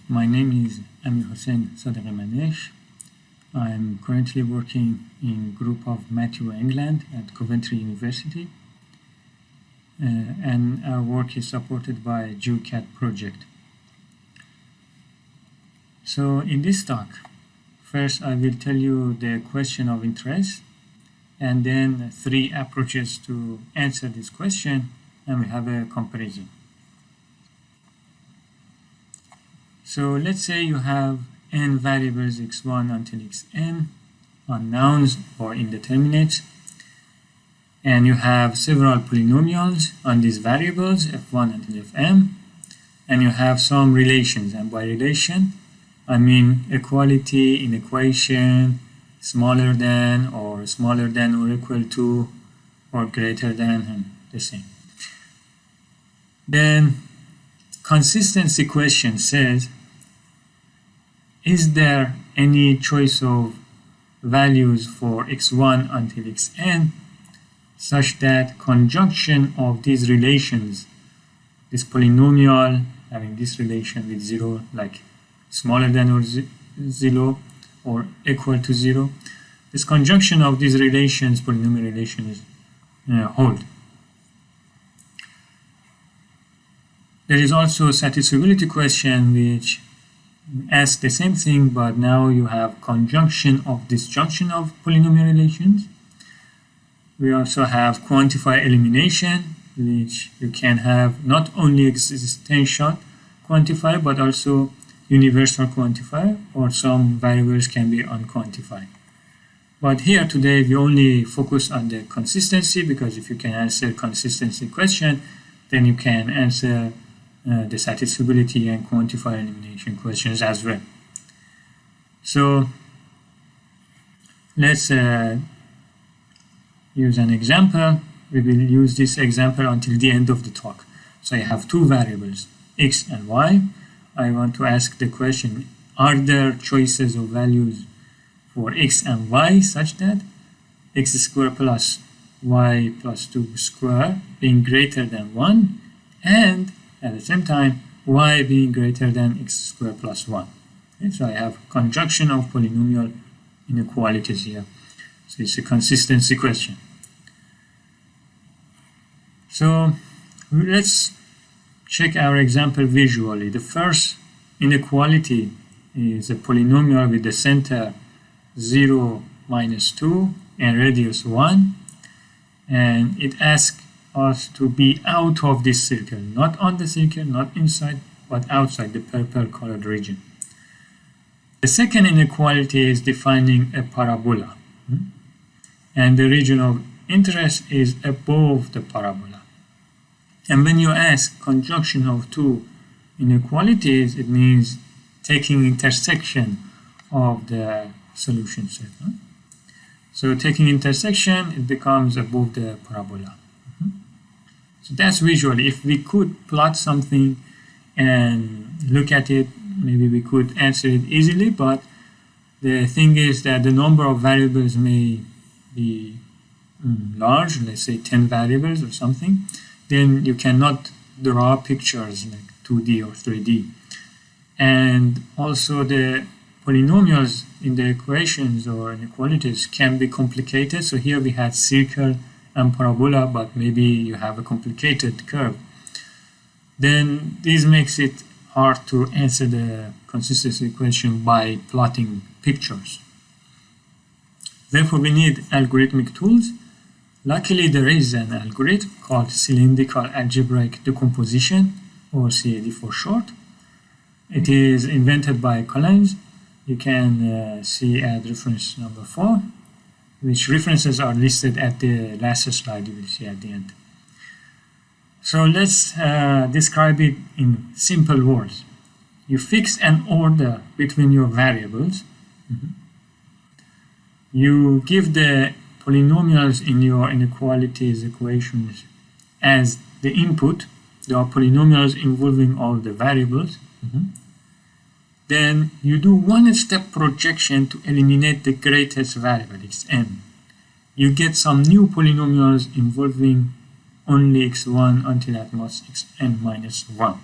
my name is Amir Hossein Sadeghi-Manesh. I am currently working in group of Matthew England at Coventry University, and our work is supported by UCAT project. So in this talk, first I will tell you the question of interest, and then 3 approaches to answer this question, and we have a comparison. So let's say you have n variables x1 until xn, unknowns or indeterminates, and you have several polynomials on these variables f1 until fm, and you have some relations, and by relation I mean equality, inequation, smaller than or equal to or greater than, and the same. Then consistency question says, is there any choice of values for x1 until xn such that conjunction of these relations, this polynomial having this relation with 0, like smaller than or 0 or equal to 0, this conjunction of these relations, polynomial relations, hold. There is also a satisfiability question which asks the same thing, but now you have conjunction of disjunction of polynomial relations. We also have quantifier elimination, which you can have not only existential quantifier but also universal quantifier, or some variables can be unquantified. But here today we only focus on the consistency, because if you can answer consistency question, then you can answer the satisfiability and quantifier elimination questions as well. So let's use an example. We will use this example until the end of the talk. So I have 2 variables, x and y. I want to ask the question, are there choices of values for x and y such that x squared plus y plus 2 squared being greater than 1, and at the same time y being greater than x squared plus 1. Okay, so I have conjunction of polynomial inequalities here. So it's a consistency question. So let's check our example visually. The first inequality is a polynomial with the center 0, minus 2 and radius 1, and it asks us to be out of this circle, not on the circle, not inside, but outside the purple colored region. The second inequality is defining a parabola, and the region of interest is above the parabola. And when you ask conjunction of 2 inequalities, it means taking intersection of the solution set. So taking intersection, it becomes above the parabola. So that's visually. If we could plot something and look at it, maybe we could answer it easily, but the thing is that the number of variables may be large, let's say 10 variables or something. Then you cannot draw pictures like 2D or 3D. And also the polynomials in the equations or inequalities can be complicated. So here we had circle and parabola, but maybe you have a complicated curve. Then this makes it hard to answer the consistency question by plotting pictures. Therefore, we need algorithmic tools. Luckily, there is an algorithm called Cylindrical Algebraic Decomposition, or CAD for short. It is invented by Collins. You can see at reference number 4, which references are listed at the last slide you will see at the end. So let's describe it in simple words. You fix an order between your variables. You give the polynomials in your inequalities equations as the input. There are polynomials involving all the variables. Then you do one-step projection to eliminate the greatest variable, xn. You get some new polynomials involving only x1 until at most xn minus 1.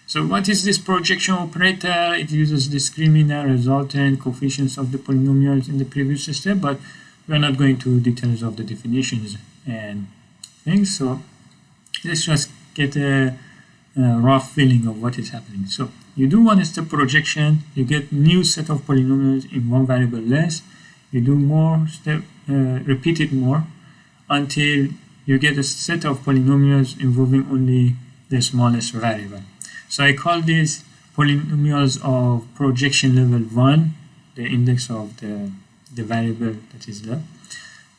So what is this projection operator? It uses discriminant, resultant, coefficients of the polynomials in the previous step, but we're not going to details of the definitions and things. So let's just get a rough feeling of what is happening. So you do one step projection, you get new set of polynomials in one variable less. You do more step, repeat it more until you get a set of polynomials involving only the smallest variable. So I call these polynomials of projection level 1, the index of the variable that is there.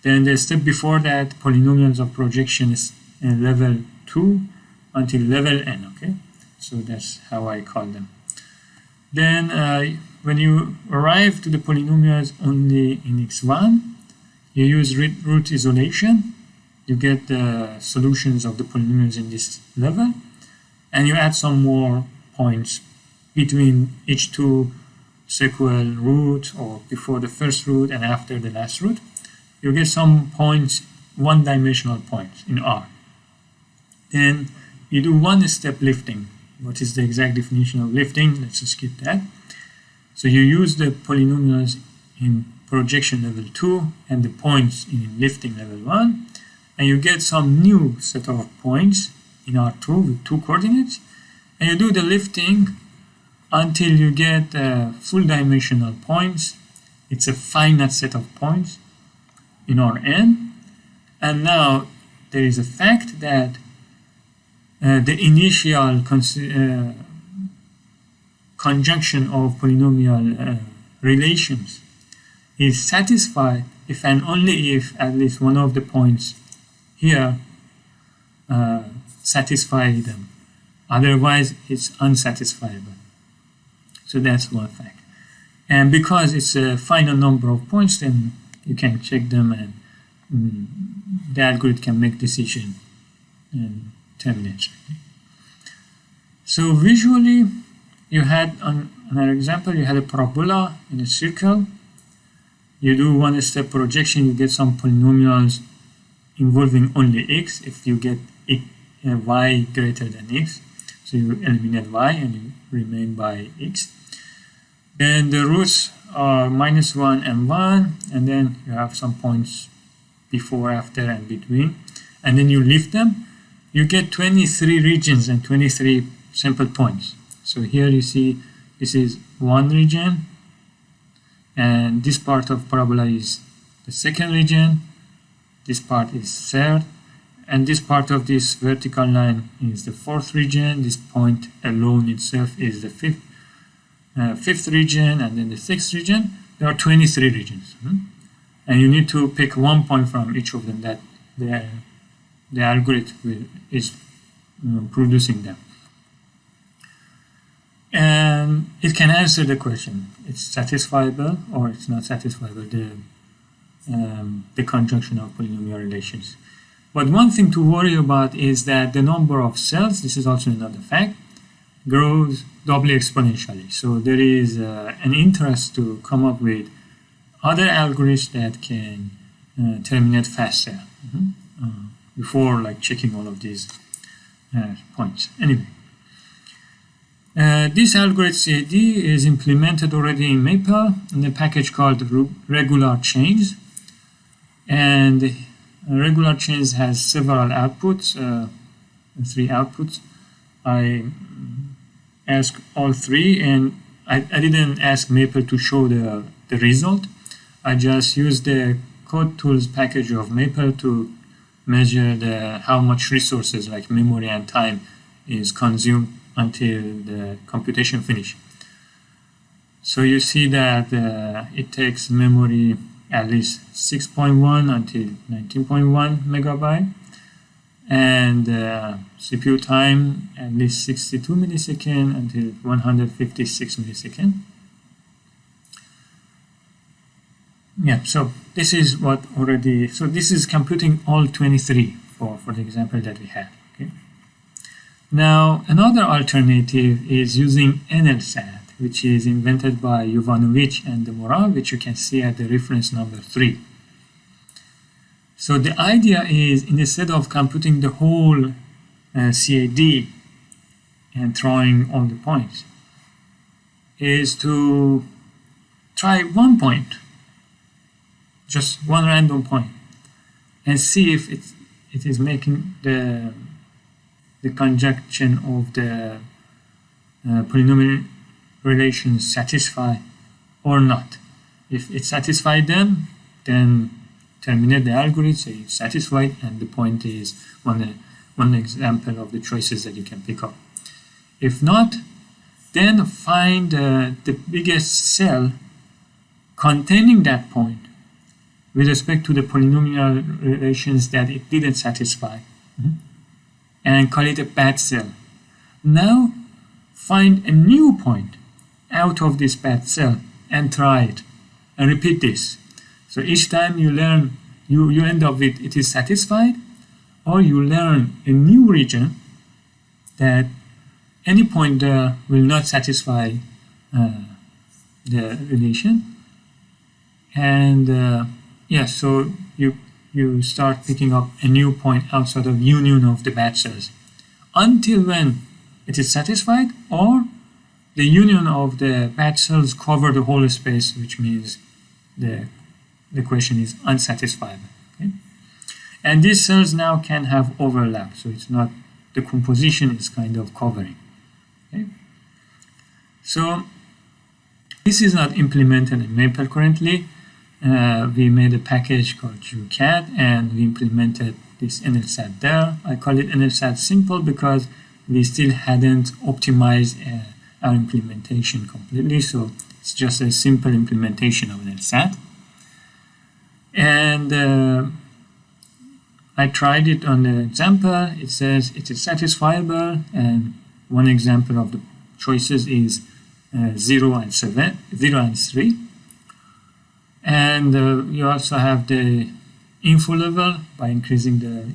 Then the step before that, polynomials of projection is level 2 until level n, okay? So that's how I call them. Then when you arrive to the polynomials only in x1, you use root isolation. You get the solutions of the polynomials in this level, and you add some more points between each two sequel root, or before the first root and after the last root. You get some points, one-dimensional points in R. Then you do one step lifting. What is the exact definition of lifting? Let's just skip that. So you use the polynomials in projection level 2 and the points in lifting level 1, and you get some new set of points in R2 with 2 coordinates, and you do the lifting until you get full dimensional points. It's a finite set of points in Rn, and now there is a fact that the initial conjunction of polynomial relations is satisfied if and only if at least one of the points here satisfy them. Otherwise, it's unsatisfiable. So that's one fact. And because it's a finite number of points, then you can check them, and the algorithm can make decision and terminate. So visually, you had on another example, you had a parabola in a circle. You do one step projection, you get some polynomials involving only x. If you get y greater than x, so you eliminate y and you remain by x. Then the roots are -1 and 1, and then you have some points before, after, and between, and then you lift them. You get 23 regions and 23 sample points. So here you see this is one region, and this part of parabola is the second region, this part is third, and this part of this vertical line is the fourth region. This point alone itself is the fifth region, and then the sixth region. There are 23 regions, and you need to pick one point from each of them that the algorithm is producing them. And it can answer the question, it's satisfiable or it's not satisfiable, the conjunction of polynomial relations. But one thing to worry about is that the number of cells, this is also another fact, grows doubly exponentially. So there is an interest to come up with other algorithms that can terminate faster before like checking all of these points. Anyway, this algorithm CAD is implemented already in Maple in a package called regular chains, and regular chains has several outputs, 3 outputs. I asked all 3, and I didn't ask Maple to show the result. I just used the code tools package of Maple to measure how much resources like memory and time is consumed until the computation finish. So you see that it takes memory at least 6.1 until 19.1 megabyte, and CPU time at least 62 milliseconds until 156 milliseconds. Yeah, so this is what already, so this is computing all 23 for the example that we had. Okay. Now, another alternative is using NLSAT, which is invented by Jovanovic and Demora, which you can see at the reference number 3. So the idea is, instead of computing the whole CAD and throwing all the points is to try one point, just one random point, and see if it is making the conjunction of the polynomial relations satisfy or not. If it satisfied them, then terminate the algorithm, say it's satisfied, and the point is one example of the choices that you can pick up. If not, then find the biggest cell containing that point with respect to the polynomial relations that it didn't satisfy, and call it a bad cell. Now find a new point out of this bad cell and try it, and repeat this. So each time you learn, you end up with it is satisfied, or you learn a new region that any point there will not satisfy the relation. And so you start picking up a new point outside of union of the bad cells until when it is satisfied, or the union of the bad cells cover the whole space, which means the equation is unsatisfiable. Okay? And these cells now can have overlap, so it's not, the composition is kind of covering. Okay? So this is not implemented in Maple currently. We made a package called UCAT and we implemented this NLSAT there. I call it NLSAT simple because we still hadn't optimized our implementation completely, so it's just a simple implementation of NLSAT. And I tried it on the example. It says it is satisfiable, and one example of the choices is 0 and 3. And you also have the info level. By increasing the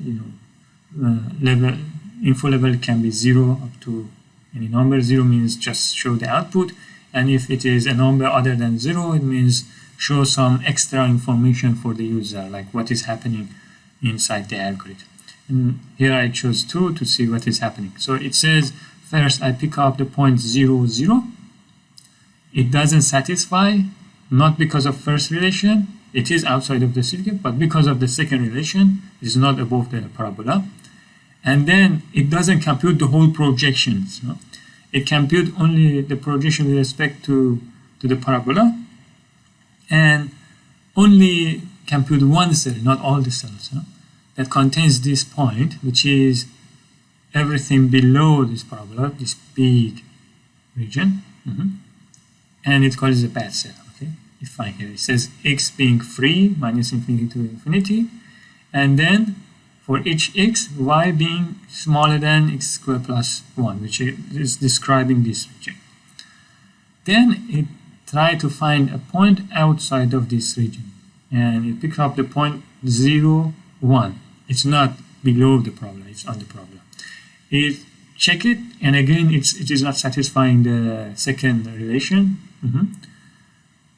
level, info level can be 0 up to any number. 0 means just show the output, and if it is a number other than 0, it means show some extra information for the user, like what is happening inside the algorithm. And here I chose 2 to see what is happening. So it says first I pick up the point 0, 0. It doesn't satisfy, not because of first relation, it is outside of the circuit, but because of the second relation, it is not above the parabola. And then it doesn't compute the whole projections. No? It computes only the projection with respect to the parabola, and only compute one cell, not all the cells, that contains this point, which is everything below this parabola, this big region, and it calls it a bad cell. Okay, you find here it says x being free, minus infinity to infinity, and then for each x, y being smaller than x squared plus 1, which is describing this region. Then it tried to find a point outside of this region, and it picked up the point 0, 1. It's not below the parabola, it's on the parabola. It checked it, and again it is not satisfying the second relation.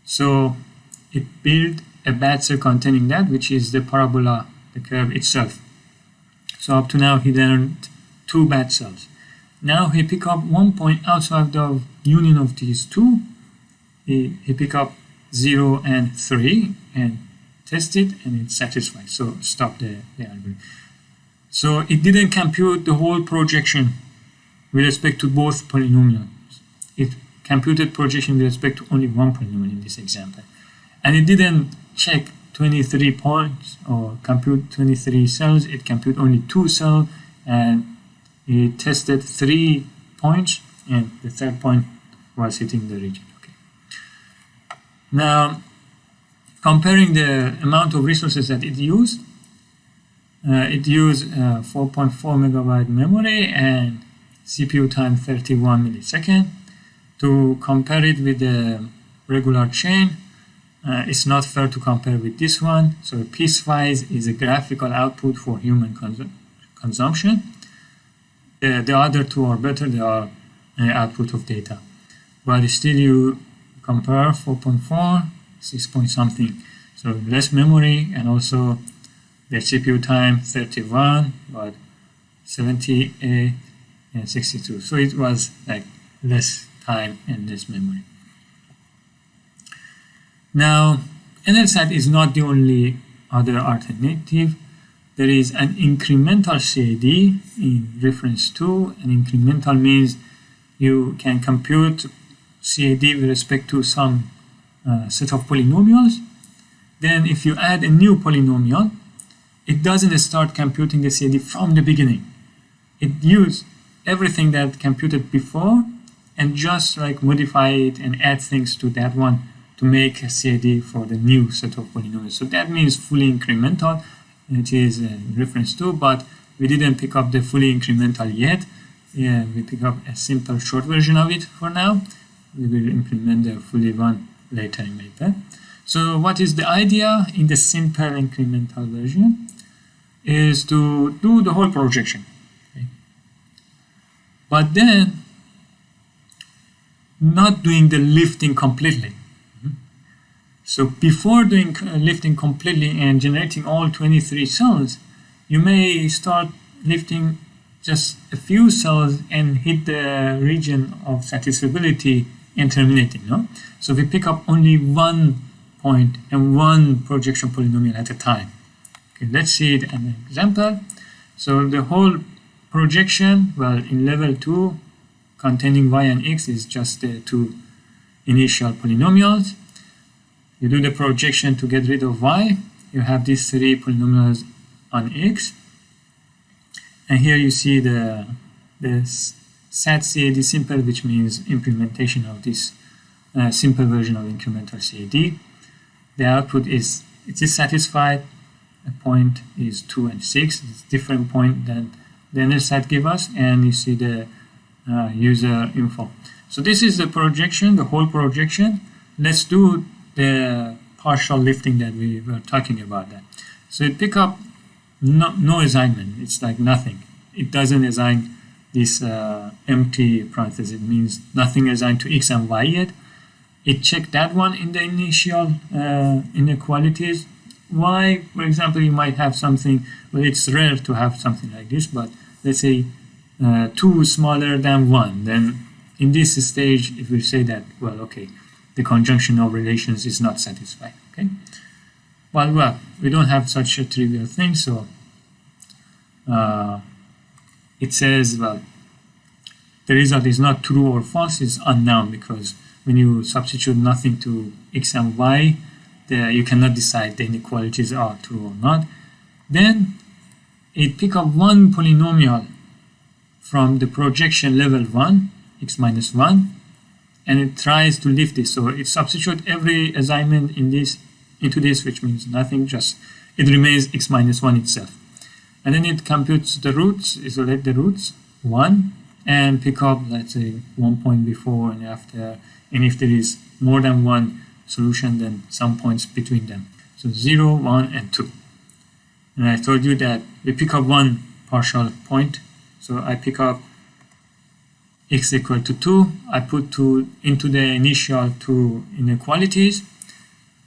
So it built a bad cell containing that, which is the parabola, the curve itself. So up to now he learned 2 bad cells. Now he picked up one point outside the union of these 2. He picked up 0 and 3 and test it, and it's satisfied. So stop the algorithm. So it didn't compute the whole projection with respect to both polynomials. It computed projection with respect to only one polynomial in this example. And it didn't check 23 points or compute 23 cells. It computed only 2 cells, and it tested 3 points, and the third point was hitting the region. Okay. Now, comparing the amount of resources that it used 4.4 megabyte memory and CPU time 31 milliseconds. To compare it with the regular chain, it's not fair to compare with this one. So piecewise is a graphical output for human consumption. The other two are better, they are output of data. But still you compare 4.4, 6 point something. So less memory, and also the CPU time 31, but 78 62. So it was like less time and less memory. Now, NLSAT is not the only other alternative. There is an incremental CAD in reference to. An incremental means you can compute CAD with respect to some set of polynomials. Then if you add a new polynomial, it doesn't start computing the CAD from the beginning. It uses everything that computed before and just like modify it and add things to that one to make a CAD for the new set of polynomials. So that means fully incremental. It is in reference to, but we didn't pick up the fully incremental yet. Yeah, we pick up a simple short version of it for now. We will implement the fully one later in paper. So what is the idea in the simple incremental version is to do the whole projection. Okay? But then not doing the lifting completely. So before doing lifting completely and generating all 23 cells, you may start lifting just a few cells and hit the region of satisfiability and terminating. No? So we pick up only one point and one projection polynomial at a time. Okay, let's see it in an example. So the whole projection, well, in level 2, containing y and x is just the two initial polynomials. You do the projection to get rid of y. You have these three polynomials on x. And here you see the SAT CAD simple, which means implementation of this simple version of incremental CAD. The output is, it is satisfied. The point is 2 and 6. It's a different point than the NLSAT gave us. And you see the user info. So this is the projection, the whole projection. Let's do the partial lifting that we were talking about. That. So it pick up no assignment. It's like nothing. It doesn't assign this empty parenthesis. It means nothing assigned to x and y yet. It checked that one in the initial inequalities. Y, for example, you might have something, well, it's rare to have something like this, but let's say 2 smaller than 1. Then in this stage, if we say that, well, okay, the conjunction of relations is not satisfied. Okay. Well, we don't have such a trivial thing, so it says, well, the result is not true or false, it's unknown, because when you substitute nothing to x and y, you cannot decide the inequalities are true or not. Then it pick up one polynomial from the projection level 1, x minus 1, and it tries to lift this. So it substitutes every assignment into this, which means nothing, just it remains x minus 1 itself. And then it computes the roots, isolate the roots, 1, and pick up, let's say, 1 point before and after. And if there is more than one solution, then some points between them. So 0, 1, and 2. And I told you that we pick up one partial point. So I pick up x equal to 2. I put 2 into the initial two inequalities.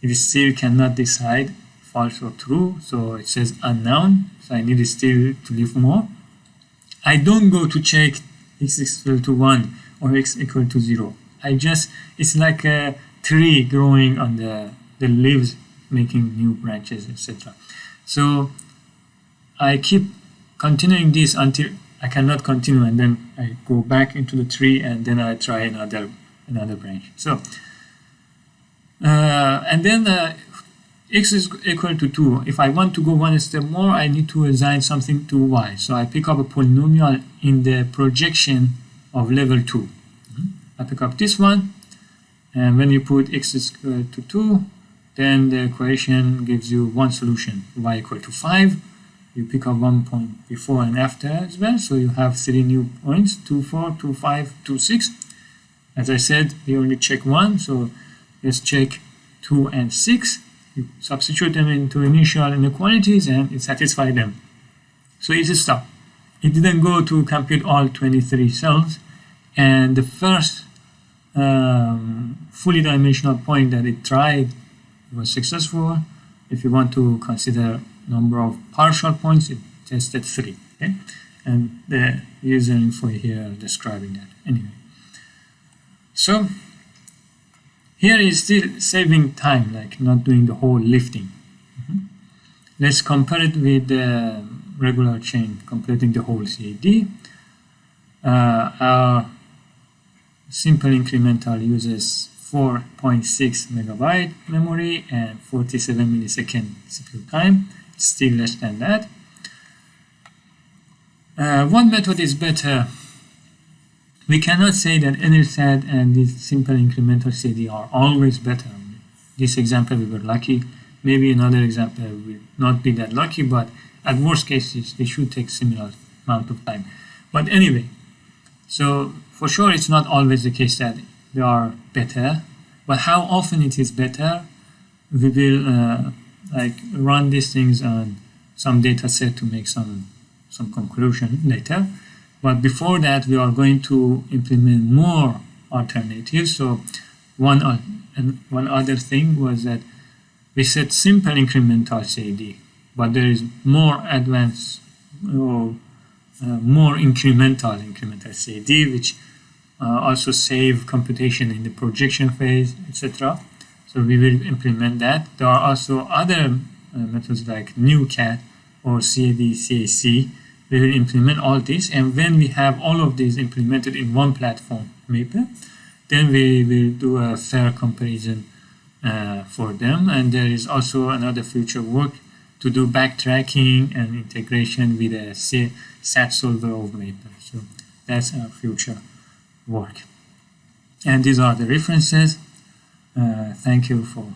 It still cannot decide false or true. So it says unknown. So I need still to leave more. I don't go to check x equal to 1 or x equal to 0. It's like a tree growing on the leaves, making new branches, etc. So I keep continuing this until I cannot continue, and then I go back into the tree, and then I try another branch. So and then x is equal to 2. If I want to go one step more, I need to assign something to y. So I pick up a polynomial in the projection of level 2. I pick up this one, and when you put x is equal to 2, then the equation gives you one solution, y equal to 5. You pick up 1 point before and after as well, so you have 3 new points, 2, 4, 2, 5, 2, 6. As I said, we only check 1, so let's check 2 and 6. You substitute them into initial inequalities and it satisfies them. So it stopped. It didn't go to compute all 23 cells, and the first fully dimensional point that it tried was successful. If you want to consider number of partial points, it tested 3. Okay? and the user info here describing that. Anyway, so here is still saving time, like not doing the whole lifting. Let's compare it with the regular chain completing the whole CAD. Our simple incremental uses 4.6 megabyte memory and 47 millisecond CPU time. It's still less than that. One method is better. We cannot say that NLSAT and this simple incremental CD are always better. This example we were lucky. Maybe another example will not be that lucky, but at worst cases they should take similar amount of time. But anyway, so for sure it's not always the case that they are better, but how often it is better, we will like run these things on some data set to make some conclusion later. But before that, we are going to implement more alternatives. So one other thing was that we said simple incremental CAD, but there is more advanced or more incremental CAD, which also save computation in the projection phase, etc. So we will implement that. There are also other methods like NuCAD or CAD-CAC. We will implement all this, and when we have all of these implemented in one platform, Maple, then we will do a fair comparison for them. And there is also another future work to do backtracking and integration with a SAT solver of Maple. So that's our future work. And these are the references. Thank you for